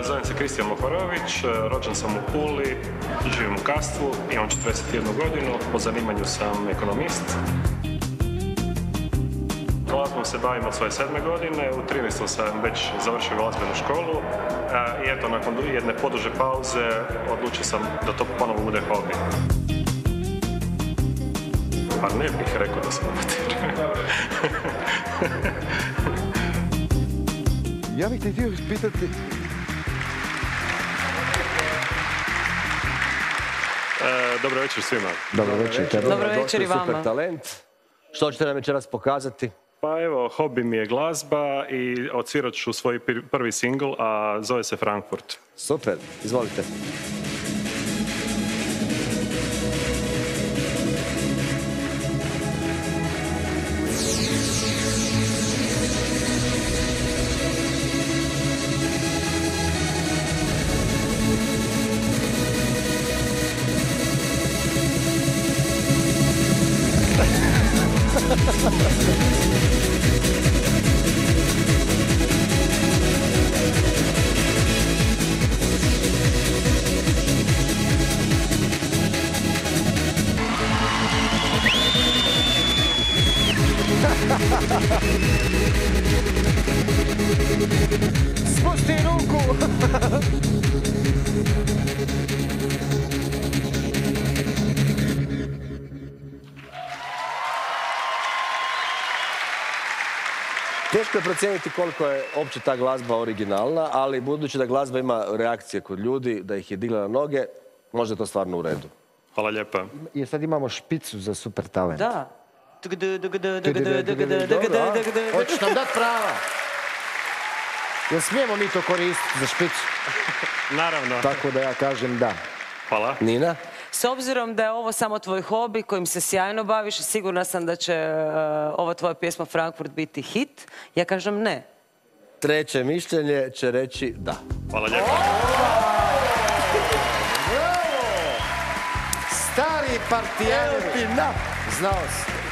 Zovem se Kristijan Mohorović, rođen sam u Puli, živim u Kastvu, imam 41 godinu, po zanimanju sam ekonomist. Glazbom se bavim od svoje 7. godine, u 13. sam već završio glazbenu školu i eto, nakon jedne poduže pauze odlučio sam da to ponovo bude hobi. Pa ne bih rekao da sam amater. Ja bih te htio pitati... Dobro večer svima. Dobro večer. Dobro večer i vama. Super talent. Što ćete nam večeras pokazati? Pa evo, hobi mi je glazba i odsvirat ću svoj prvi singl, a zove se Frankfurt. Super, izvolite. Spusti ruku! Teško je procijeniti koliko je opće ta glazba originalna, ali budući da glazba ima reakcije kod ljudi, da ih je digla na noge, možda je to stvarno u redu. Hvala lijepa. I sad imamo špicu za super talent. Da. Hoćeš nam dati prava? Jel smijemo mi to koristiti za špicu? Naravno. Tako da ja kažem da. Hvala. Nina? S obzirom da je ovo samo tvoj hobi kojim se sjajno baviš, sigurna sam da će ova tvoja pjesma Frankfurt biti hit. Ja kažem ne. Treće mišljenje će reći da. Hvala lijepa. Stari partijan. Znao si.